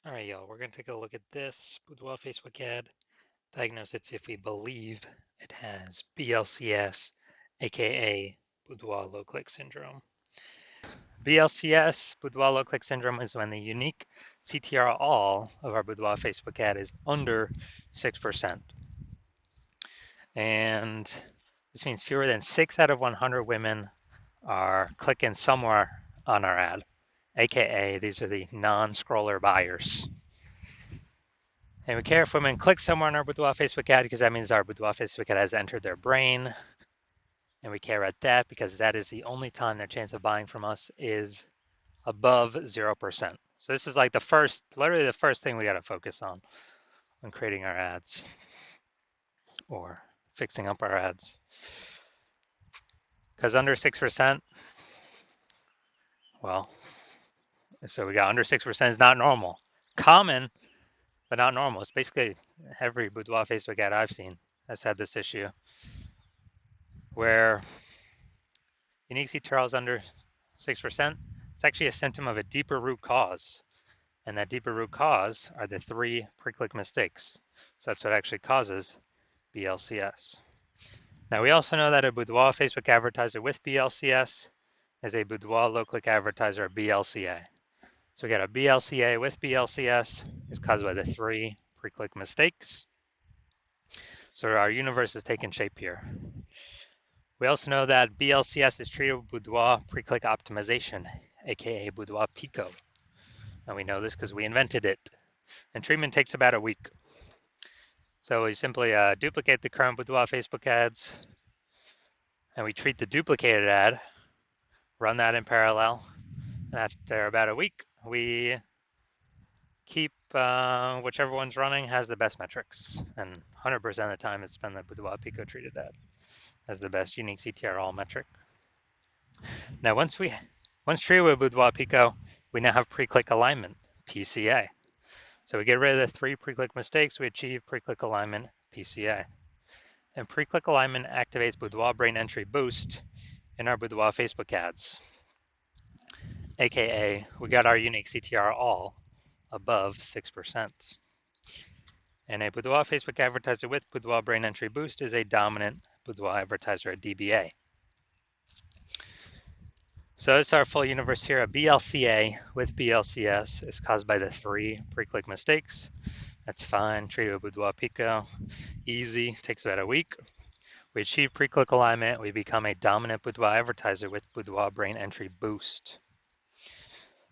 All right, y'all, we're going to take a look at this Boudoir Facebook ad. Diagnose it if we believe it has BLCS, aka Boudoir low click syndrome. BLCS, Boudoir low click syndrome, is when the unique CTR all of our Boudoir Facebook ad is under 6%. And this means fewer than 6 out of 100 women are clicking somewhere on our ad, aka these are the non-scroller buyers. And we care if women click somewhere on our Boudoir Facebook ad because that means our Boudoir Facebook ad has entered their brain. And we care about that because that is the only time their chance of buying from us is above 0%. So this is like literally the first thing we got to focus on when creating our ads or fixing up our ads. Because under 6%, well, so we got under 6% is not normal. Common, but not normal. It's basically every Boudoir Facebook ad I've seen has had this issue where unique CTRL is under 6%. It's actually a symptom of a deeper root cause. And that deeper root cause are the 3 pre-click mistakes. So that's what actually causes BLCS. Now we also know that a Boudoir Facebook advertiser with BLCS is a Boudoir low-click advertiser, BLCA. So we got a BLCA with BLCS is caused by the 3 pre-click mistakes. So our universe is taking shape here. We also know that BLCS is treated with Boudoir pre-click optimization, aka Boudoir Pico. And we know this because we invented it. And treatment takes about a week. So we simply duplicate the current Boudoir Facebook ads, and we treat the duplicated ad, run that in parallel, and after about a week, we keep whichever one's running has the best metrics. And 100% of the time, it's been the Boudoir Pico treated ad as the best unique CTR all metric. Now, once treated with Boudoir Pico, we now have pre-click alignment, PCA. So we get rid of the 3 pre-click mistakes, we achieve pre-click alignment, PCA. And pre-click alignment activates Boudoir brain entry boost in our Boudoir Facebook ads, aka we got our unique CTR all above 6%. And a Boudoir Facebook advertiser with Boudoir brain entry boost is a dominant Boudoir advertiser, a DBA. So it's our full universe here. A BLCA with BLCS is caused by the 3 pre-click mistakes. That's fine. Treated with Boudoir Pico. Easy. Takes about a week. We achieve pre-click alignment. We become a dominant Boudoir advertiser with Boudoir brain entry boost.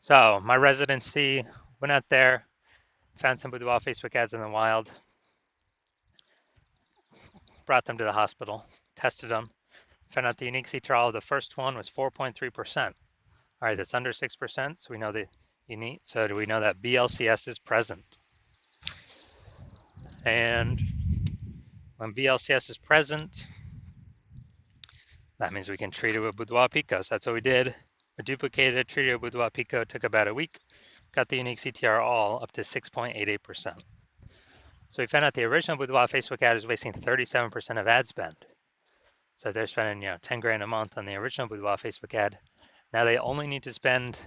So my residency, went out there, found some Boudoir Facebook ads in the wild, brought them to the hospital, tested them, found out the unique CTR of the first one was 4.3%. All right, that's under 6%, so we know the unique. So do we know that BLCS is present? And when BLCS is present, that means we can treat it with Boudoir Pico. So that's what we did. We duplicated it, treated it with Boudoir Pico, took about a week, got the unique CTR all up to 6.88%. So we found out the original Boudoir Facebook ad is wasting 37% of ad spend. So they're spending 10 grand a month on the original Boudoir Facebook ad. Now they only need to spend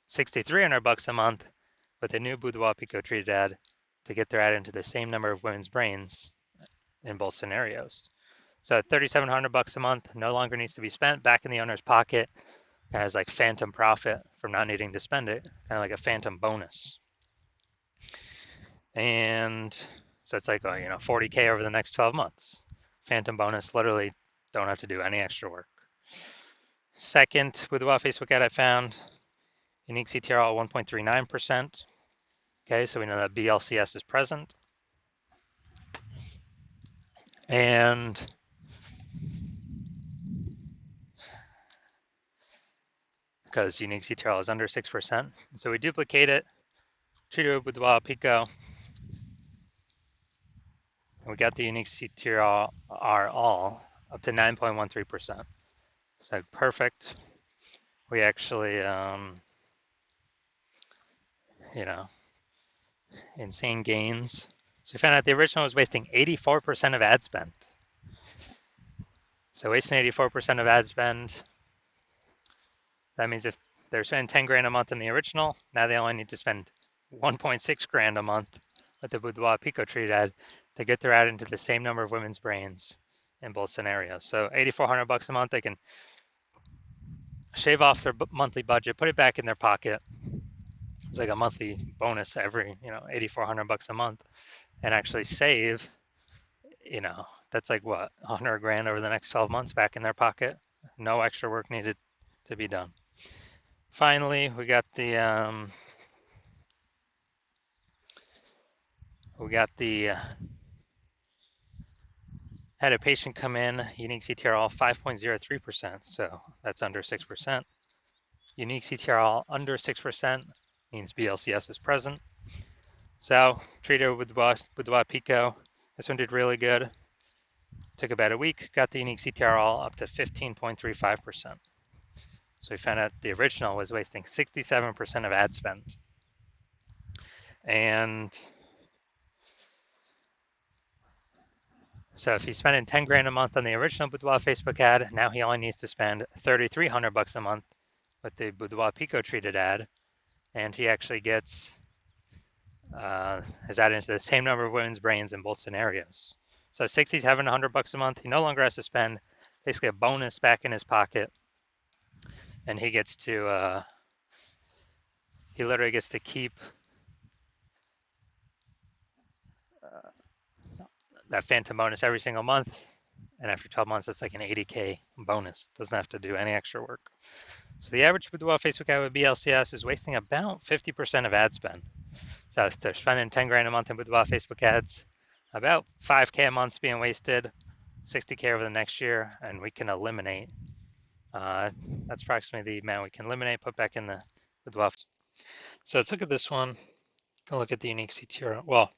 $6,300 a month with a new Boudoir Pico treated ad to get their ad into the same number of women's brains in both scenarios. So $3,700 a month no longer needs to be spent back in the owner's pocket. Kind of like phantom profit from not needing to spend it, kind of like a phantom bonus. And so it's like, 40K over the next 12 months. Phantom bonus, literally don't have to do any extra work. Second, Boudoir Facebook ad I found, unique CTR 1.39%. Okay, so we know that BLCS is present. And because unique CTR is under 6%. So we duplicate it, treat it with Boudoir Pico. And we got the unique CTR all up to 9.13%. So perfect. We actually, insane gains. So we found out the original was wasting 84% of ad spend. So wasting 84% of ad spend, that means if they're spending 10 grand a month in the original, now they only need to spend 1.6 grand a month with the Boudoir Pico treated ad to get their ad into the same number of women's brains in both scenarios. So 8,400 bucks a month, they can shave off their monthly budget, put it back in their pocket. It's like a monthly bonus every, 8,400 bucks a month, and actually save, that's like what, 100 grand over the next 12 months back in their pocket. No extra work needed to be done. Finally, we got the had a patient come in, unique CTRL 5.03%, so that's under 6%. Unique CTRL under 6% means BLCS is present. So treated with Boudoir Pico. This one did really good. Took about a week, got the unique CTRL up to 15.35%. So we found out the original was wasting 67% of ad spend. And so if he's spending 10 grand a month on the original Boudoir Facebook ad, now he only needs to spend 3,300 bucks a month with the Boudoir Pico treated ad, and he actually gets his ad into the same number of women's brains in both scenarios. So 6,700 bucks a month, he no longer has to spend basically a bonus back in his pocket, and he gets to he literally gets to keep that phantom bonus every single month, and after 12 months, it's like an 80K bonus. Doesn't have to do any extra work. So the average Boudoir Facebook ad with BLCS is wasting about 50% of ad spend. So if they're spending 10 grand a month in Boudoir Facebook ads, about 5K a month's being wasted, 60K over the next year, and we can eliminate. That's approximately the amount we can eliminate, put back in the Boudoir. So let's look at this one. Go look at the unique CTRL. Well,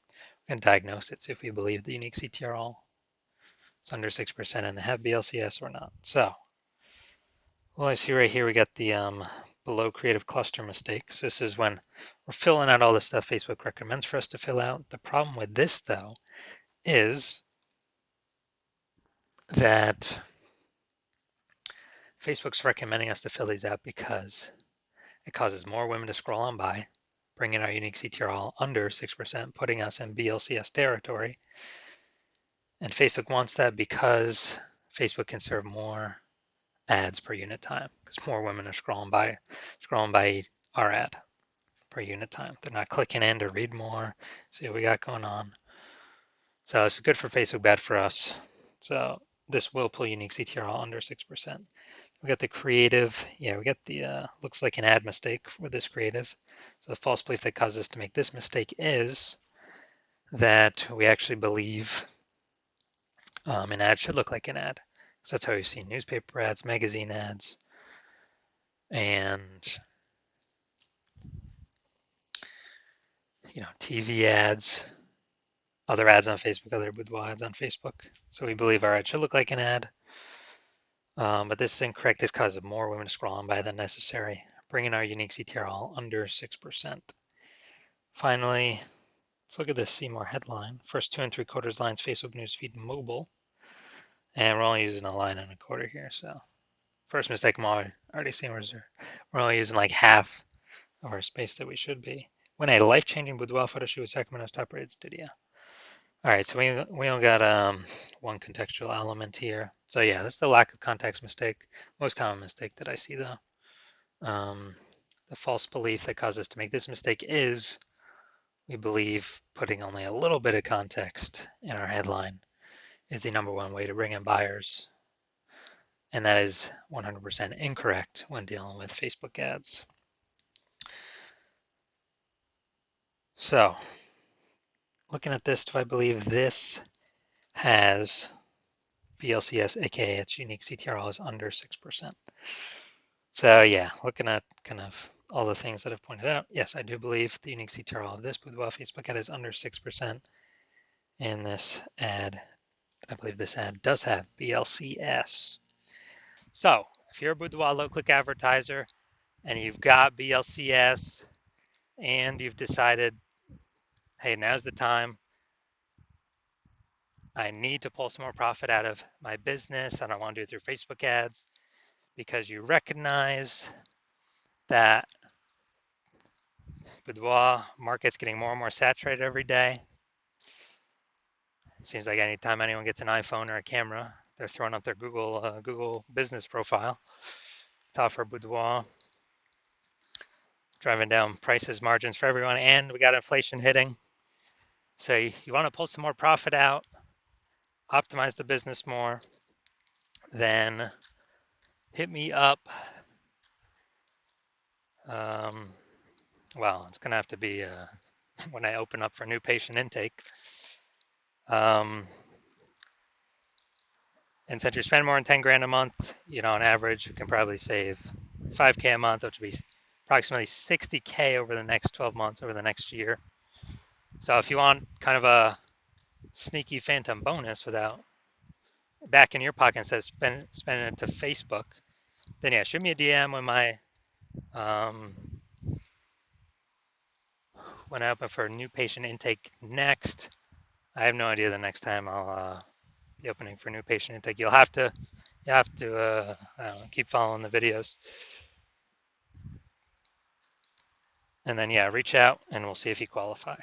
we can diagnose it, see if we believe the unique CTRL is under 6% and they have BLCS or not. So, well, I see right here we got the below creative cluster mistakes. This is when we're filling out all the stuff Facebook recommends for us to fill out. The problem with this, though, is that Facebook's recommending us to fill these out because it causes more women to scroll on by, bringing our unique CTRL under 6%, putting us in BLCS territory. And Facebook wants that because Facebook can serve more ads per unit time because more women are scrolling by our ad per unit time. They're not clicking in to read more, see what we got going on. So it's good for Facebook, bad for us. So this will pull unique CTRL under 6%. We got the creative. Yeah, we got the looks like an ad mistake with this creative. So the false belief that causes us to make this mistake is that we actually believe an ad should look like an ad. So that's how we've seen newspaper ads, magazine ads, and TV ads, other ads on Facebook, other Boudoir ads on Facebook. So we believe our ad should look like an ad. But this is incorrect. This causes more women to scroll on by than necessary, bringing our unique CTRL under 6%. Finally, let's look at this See More headline. First 2 3/4 lines, Facebook newsfeed mobile. And we're only using a line and a quarter here. So first mistake I'm already seeing we're only using like half of our space that we should be. When a life-changing boudoir photo shoot with Sacramento's top-rated studio. All right, so we only got one contextual element here. So yeah, that's the lack of context mistake. Most common mistake that I see though. The false belief that causes us to make this mistake is we believe putting only a little bit of context in our headline is the #1 way to bring in buyers. And that is 100% incorrect when dealing with Facebook ads. So looking at this, do I believe this has BLCS, aka its unique CTRL is under 6%? So yeah, looking at kind of all the things that I've pointed out, yes, I do believe the unique CTRL of this Boudoir Facebook ad is under 6%. And this ad, I believe this ad does have BLCS. So if you're a Boudoir low-click advertiser and you've got BLCS and you've decided, hey, now's the time, I need to pull some more profit out of my business and I want to do it through Facebook ads, because you recognize that Boudoir market's getting more and more saturated every day. It seems like anytime anyone gets an iPhone or a camera, they're throwing up their Google business profile to offer Boudoir, driving down prices, margins for everyone, and we got inflation hitting. So you want to pull some more profit out, optimize the business more, then hit me up. Well, it's going to have to be when I open up for new patient intake. And since you spend more than 10 grand a month, on average, you can probably save 5K a month, which would be approximately 60K over the next 12 months, over the next year. So if you want kind of a sneaky phantom bonus without back in your pocket instead of spending it to Facebook, then yeah, shoot me a DM when I open for new patient intake next. I have no idea the next time I'll be opening for new patient intake. You have to I don't know, keep following the videos. And then, yeah, reach out and we'll see if you qualify.